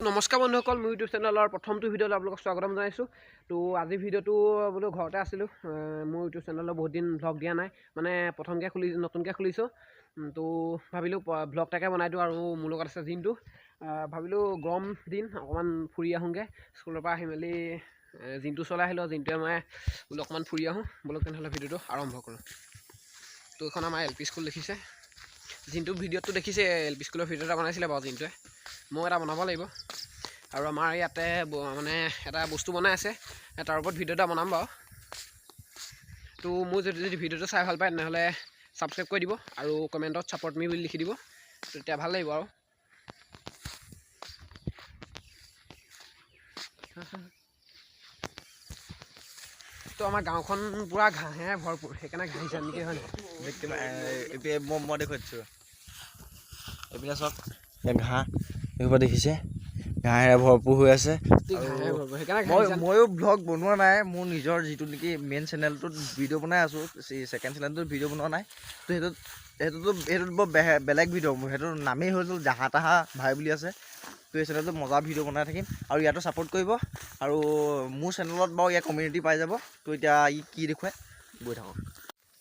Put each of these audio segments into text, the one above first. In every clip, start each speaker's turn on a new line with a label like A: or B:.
A: নমস্কাৰ বন্ধুসকল, মোৰ ইউটিউব চেনেলৰ প্ৰথমটো ভিডিঅ'লৈ আপোনালোকক স্বাগতম জনাইছোঁ। তো আজি ভিডিঅ'টো বোলো ঘৰতে আছিলোঁ, মোৰ ইউটিউব চেনেলত বহুত দিন ভ্লগ দিয়া নাই, মানে নতুনকৈ খুলিছোঁ। তো ভাবিলোঁ ভ্লগ এটাকে বনাই দিওঁ। আৰু মোৰ লগত আছে জিন্তু। ভাবিলোঁ গৰম দিন অকণমান ফুৰি আহোঁগৈ, স্কুলৰ পৰা আহি মেলি জিন্তু চলাই আহিলোঁ। জিন্তুৱে মই বোলো অকণমান ফুৰি আহোঁ, বোলো তেনেহ'লে ভিডিঅ'টো আৰম্ভ কৰোঁ। তো এইখন আমাৰ LP স্কুল দেখিছে, জিন্তু ভিডিঅ'টো দেখিছে, LP স্কুলৰ ভিডিঅ' এটা বনাইছিলে বাৰু জিন্তুৱে। মই এটা বনাব লাগিব। আৰু আমাৰ ইয়াতে মানে এটা বস্তু বনাই আছে, তাৰ ওপৰত ভিডিঅ' এটা বনাম বাৰু। তো মোৰ যদি ভিডিঅ'টো চাই ভাল পায় তেনেহ'লে ছাবস্ক্ৰাইব কৰি দিব আৰু কমেণ্টত ছাপৰ্ট মি বুলি লিখি দিব, তেতিয়া ভাল লাগিব আৰু। তো আমাৰ গাঁওখন পূৰা ঘাঁহে ভৰপূৰ, সেইকাৰণে ঘাঁহিছে নেকি, হয় নহয়?
B: মই দেখুৱাইছোঁ এইপিনে চাওক, ঘাঁহ এইসোপা দেখিছে, ঘাঁহেৰে ভৰপূৰ হৈ আছে। ময়ো ভ্লগ বনোৱা নাই, মোৰ নিজৰ যিটো নেকি মেইন চেনেলটোত ভিডিঅ' বনাই আছোঁ, ছেকেণ্ড চেনেলটোত ভিডিঅ' বনোৱা নাই। তো সেইটোতো বৰ বেলেগ ভিডিঅ', মোৰ সেইটোৰ নামেই হৈ গ'ল জাহা তাহা ভাই বুলি আছে। তো এই চেনেলটোত মজা ভিডিঅ' বনাই থাকিম, আৰু ইয়াতো ছাপোৰ্ট কৰিব। আৰু মোৰ চেনেলত বাৰু ইয়াৰ কমিউনিটি পাই যাব। তো এতিয়া ই কি দেখুৱাই গৈ থাকক।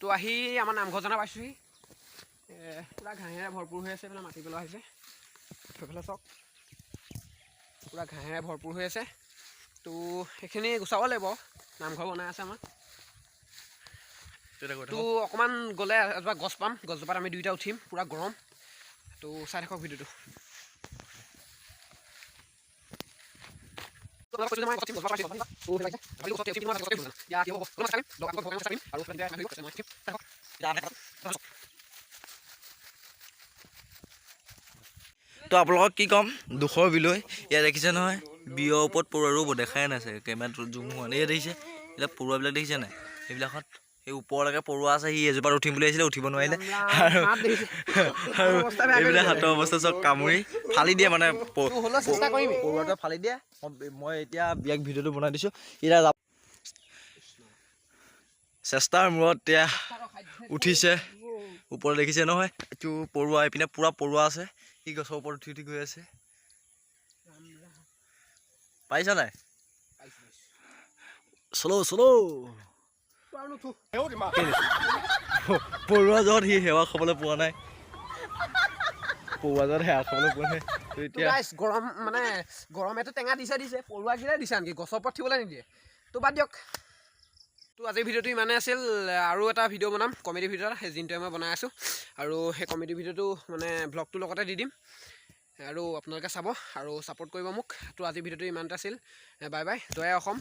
A: তো আহি আমাৰ নামঘৰ জনা পাইছোঁহি, পূৰা ঘাঁহেৰে ভৰপূৰ হৈ আছে। এইফালে মাটি পেলোৱা হৈছে, সেইফালে চাওক পূৰা ঘাঁহেৰে ভৰপূৰ হৈ আছে। তো সেইখিনি গুচাব লাগিব, নামঘৰ বনাই আছে আমাৰ। তো অকণমান গ'লে এজোপা গছ পাম, গছজোপাত আমি দুইটা উঠিম, পূৰা গৰম। তো চাই থাকক ভিডিঅ'টো।
B: তো আপোনালোকক কি ক'ম, দুখৰ বিলৈ ইয়াত দেখিছে নহয়, বিয়ৰ ওপৰত পৰুৱা ৰ'ব দেখাই নাই চাগে, কেমেৰাটো জুম হোৱা নাই। ইয়াত দেখিছে এইবিলাক পৰুৱাবিলাক দেখিছে নাই, এইবিলাকত এই ওপৰলৈকে পৰুৱা আছে। সি এজোপাত উঠিম বুলি আহিছিলে, উঠিব নোৱাৰিলে। আৰু এইবিলাক হাতৰ অৱস্থা চব কামুৰি ফালি দিয়ে, মানে পৰুৱাটোৱে ফালি দিয়ে। মই এতিয়া বিয়াক ভিডিঅ'টো বনাই দিছোঁ, এতিয়া চেষ্টাৰ মূৰত এতিয়া উঠিছে ওপৰত, দেখিছে নহয় এইটো পৰুৱা। এইপিনে পূৰা পৰুৱা আছে, সি গছৰ ওপৰত উঠি উঠি গৈ আছে। পাইছা নাই? চলো পৰুৱা যত সি সেৱা খাবলৈ পোৱা নাই, পৰুৱা যত সেৱা খাবলৈ পোৱা নাই। এতিয়া
A: গৰম মানে গৰমেতো টেঙা দিছে, পৰুৱা কিনে দিছে আনকি, গছৰ ওপৰত থিবলৈ নিদিয়ে। তো বাদ দিয়ক। তো আজিৰ ভিডিঅ'টো ইমানেই আছিল। আৰু এটা ভিডিঅ' বনাম, কমেডি ভিডিঅ' এটা, সেই জিন্তুৱে মই বনাই আছোঁ। আৰু সেই কমেডি ভিডিঅ'টো মানে ভ্লগটোৰ লগতে দি দিম, আৰু আপোনালোকে চাব আৰু ছাপোৰ্ট কৰিব মোক। তো আজিৰ ভিডিঅ'টো ইমানতে আছিল। বাই বাই, জয় অসম।